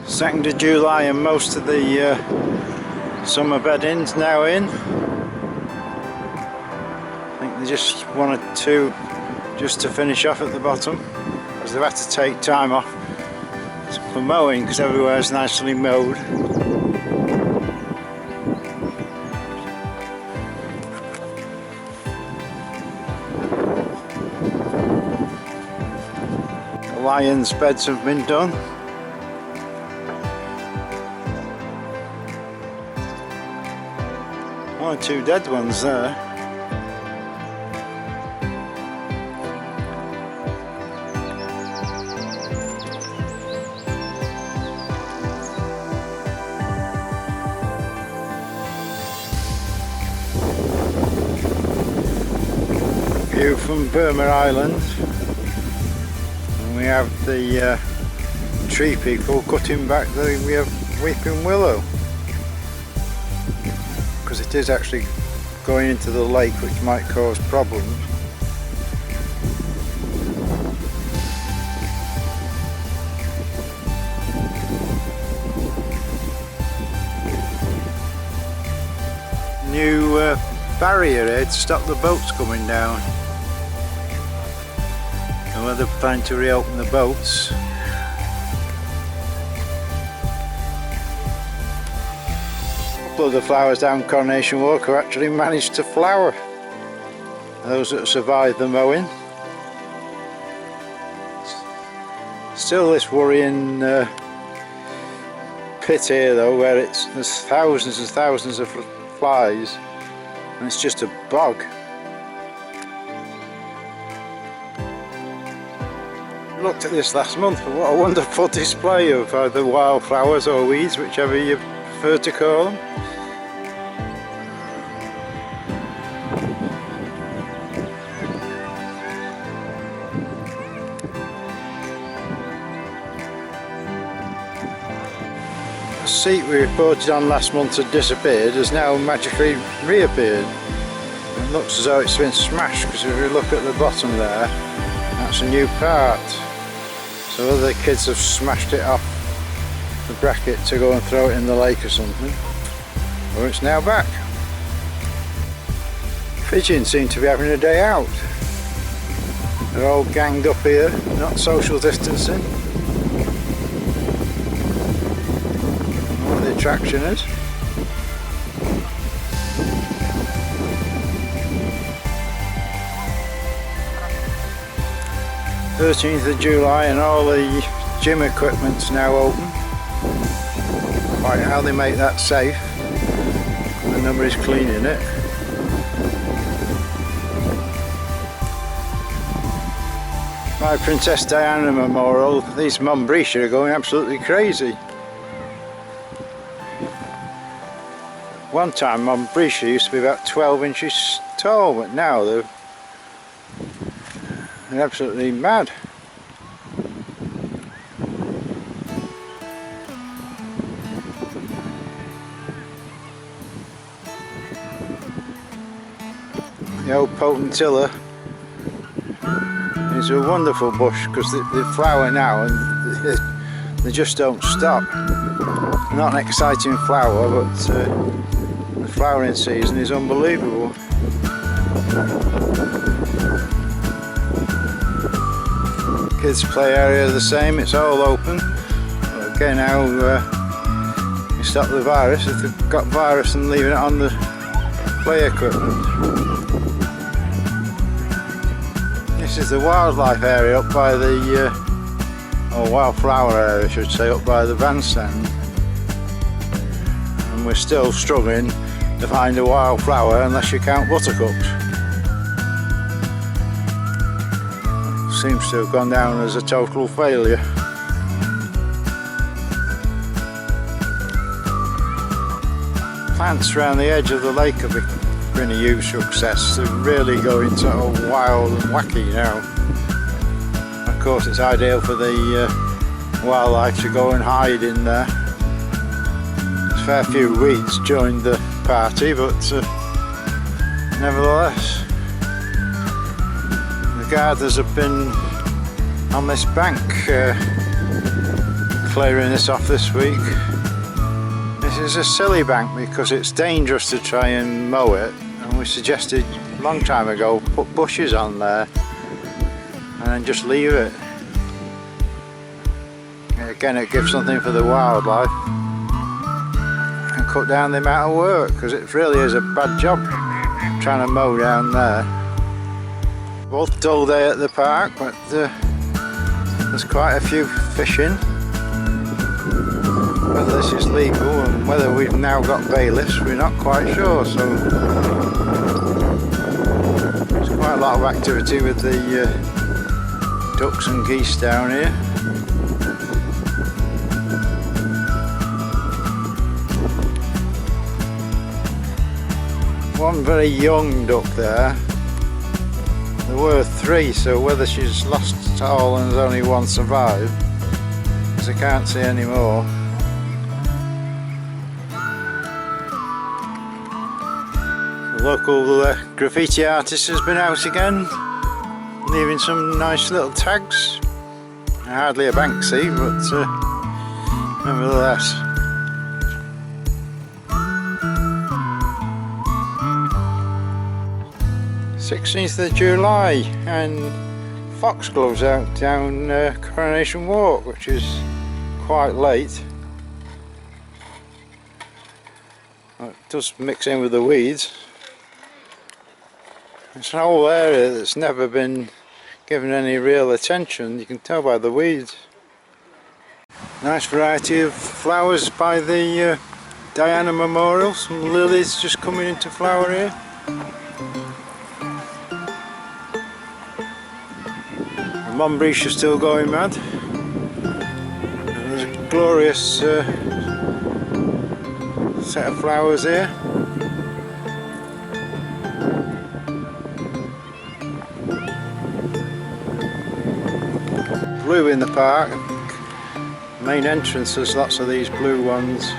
2nd of July and most of the summer bedding's now in. I think there's just one or two just to finish off at the bottom, because they've had to take time off for mowing because everywhere's nicely mowed. The lions' beds have been done. One or two dead ones there. View from Burma Island, and we have the tree people cutting back we have weeping willow, because it is actually going into the lake, which might cause problems. New barrier here to stop the boats coming down. And when they're planning to reopen the boats, a couple of the flowers down Coronation Walk have actually managed to flower. Those that survived the mowing. Still this worrying pit here though, where there's thousands and thousands of flies, and it's just a bog. I looked at this last month, but what a wonderful display of either wildflowers or weeds, whichever you prefer to call them. The seat we reported on last month had disappeared has now magically reappeared. It looks as though it's been smashed, because if you look at the bottom there, that's a new part. So other kids have smashed it off the bracket to go and throw it in the lake or something. Or it's now back. Pigeons seem to be having a day out. They're all ganged up here, not social distancing. What the attraction is. "13th of July and all the gym equipment's now open. Quite how they make that safe, and nobody's cleaning it. My Princess Diana Memorial, these Montbretia are going absolutely crazy. One time Montbretia used to be about 12 inches tall, but now they're absolutely mad. The old potentilla is a wonderful bush, because they flower now and they just don't stop. Not an exciting flower, but the flowering season is unbelievable. Kids play area the same, it's all open. Again, how you stop the virus if they've got virus and leaving it on the play equipment. This is the wildlife area up by the, or wildflower area I should say, up by the bandstand. And we're still struggling to find a wildflower unless you count buttercups. Seems to have gone down as a total failure. Plants around the edge of the lake have been a huge success. They're really going sort of wild and wacky now. Of course, it's ideal for the wildlife to go and hide in there. There's a fair few weeds joined the party, but nevertheless, the gardeners have been on this bank clearing this off this week. This is a silly bank because it's dangerous to try and mow it, and we suggested a long time ago put bushes on there and then just leave it. Again, it gives something for the wildlife and cut down the amount of work, because it really is a bad job trying to mow down there. Both dull day at the park, but there's quite a few fishing. Whether this is legal and whether we've now got bailiffs, we're not quite sure. So there's quite a lot of activity with the ducks and geese down here. One very young duck there. There were 3, so whether she's lost it all and there's only one survived, because I can't see any more. The local graffiti artist has been out again, leaving some nice little tags. Hardly a Banksy, but nevertheless. 16th of July and foxgloves out down Coronation Walk, which is quite late. It does mix in with the weeds. It's an whole area that's never been given any real attention, you can tell by the weeds. Nice variety of flowers by the Diana Memorial, some lilies just coming into flower here. Monbreach is still going mad. And there's a glorious set of flowers here. Blue in the park. Main entrance, there's lots of these blue ones.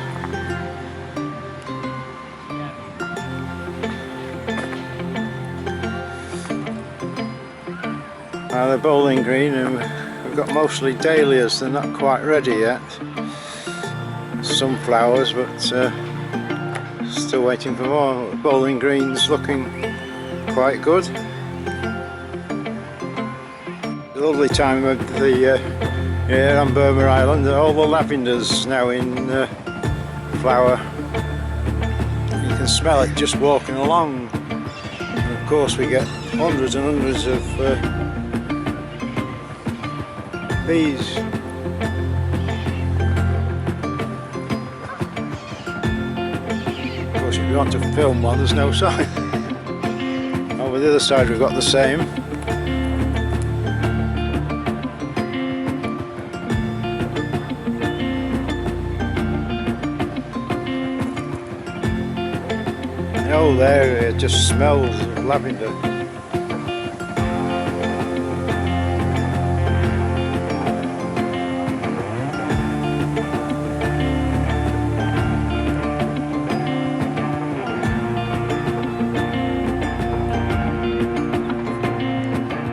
The bowling green, and we've got mostly dahlias, they're not quite ready yet. Some flowers, but still waiting for more. The bowling green's looking quite good. A lovely time of the year on Burma Island. All the lavender's now in flower. You can smell it just walking along. And of course we get hundreds and hundreds of bees. Of course, if you want to film one, there's no sign. Over the other side we've got the same. The whole area just smells of lavender.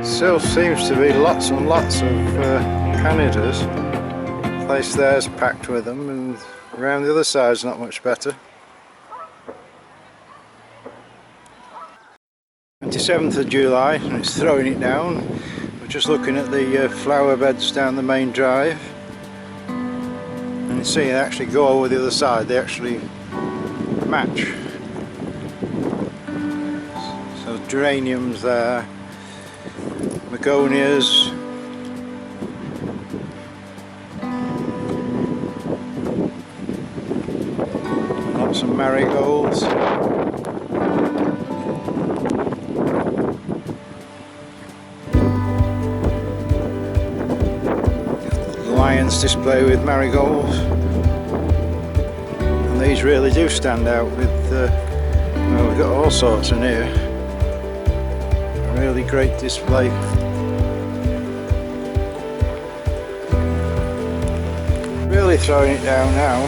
Still seems to be lots and lots of Canadas. The place there's packed with them, and around the other side's not much better. 27th of July, and it's throwing it down. We're just looking at the flower beds down the main drive, and you see they actually go over the other side, they actually match. So geraniums there, begonias, lots of marigolds, Lions display with marigolds, and these really do stand out with well, we've got all sorts in here. Really great display. Really throwing it down now.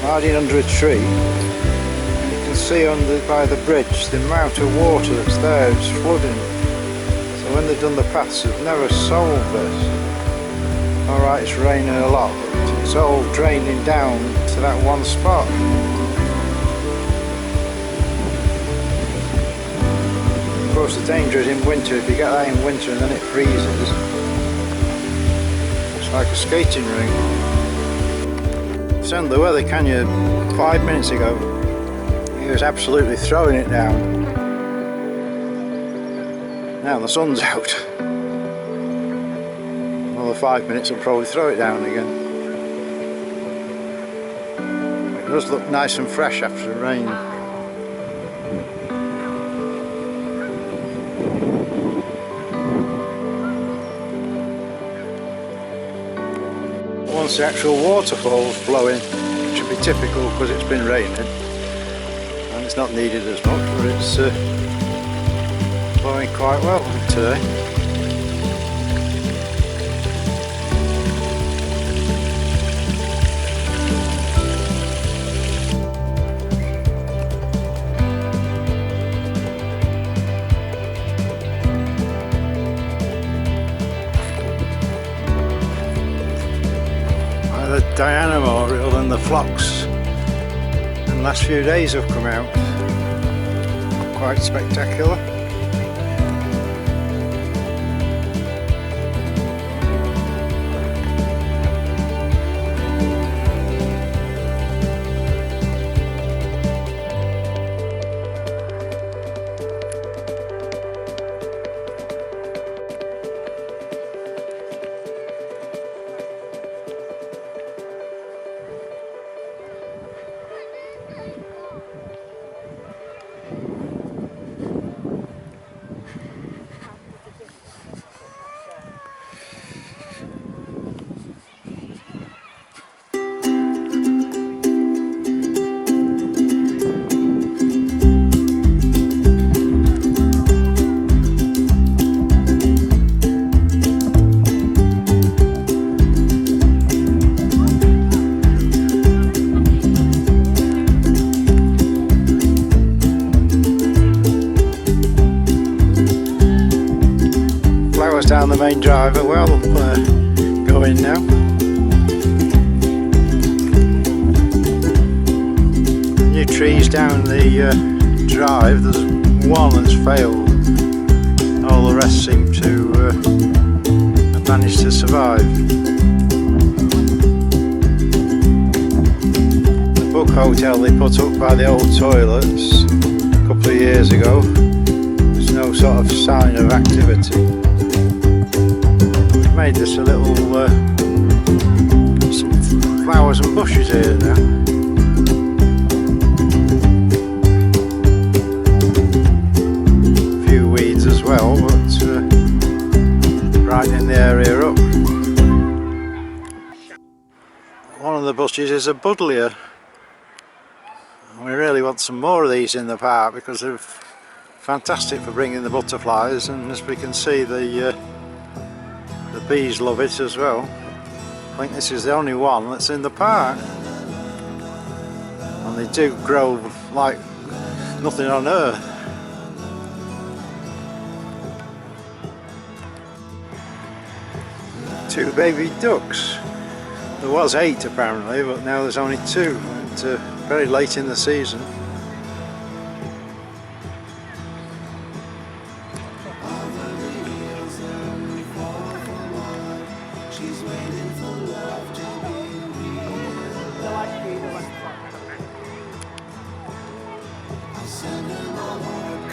Hiding under a tree, and you can see by the bridge the amount of water that's there. It's flooding. So when they've done the paths, they've never solved this. Alright, it's raining a lot, but it's all draining down to that one spot. Of course the danger is in winter. If you get that in winter and then it freezes, it's like a skating rink. Send the weather, can you? 5 minutes ago he was absolutely throwing it down. Now the sun's out. Another 5 minutes will probably throw it down again. It does look nice and fresh after the rain. Once the actual waterfall's blowing, which would be typical because it's been raining and it's not needed as much, but it's blowing quite well today. The Diana Memorial and the flocks in the last few days have come out. Quite spectacular. Down the main drive, well, going now. New trees down the drive. There's one that's failed. All the rest seem to have managed to survive. The Book Hotel they put up by the old toilets a couple of years ago, there's no sort of sign of activity. Made this a little some flowers and bushes here now. A few weeds as well, but brightening the area up. One of the bushes is a buddleia. We really want some more of these in the park because they're fantastic for bringing the butterflies, and as we can see the bees love it as well. I think this is the only one that's in the park, and they do grow like nothing on earth. Two baby ducks. There was 8 apparently, but now there's only 2. It's very late in the season.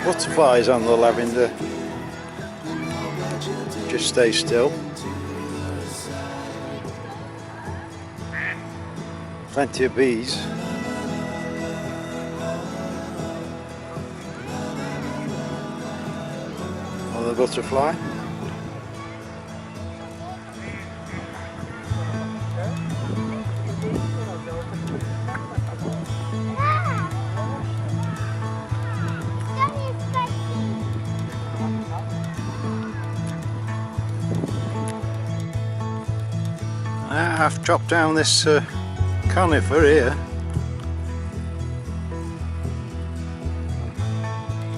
Butterflies on the lavender. Just stay still. Plenty of bees. Another butterfly. I've chopped down this conifer here,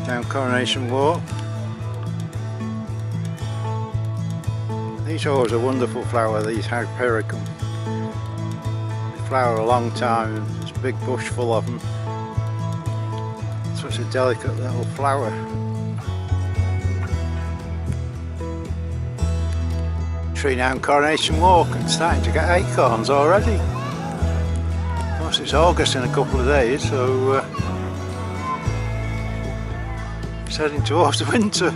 down Coronation Walk. These are always a wonderful flower, these hypericum. They flower a long time, and there's a big bush full of them. Such a delicate little flower. Tree down Coronation Walk and starting to get acorns already. Of course it's August in a couple of days, so it's heading towards the winter.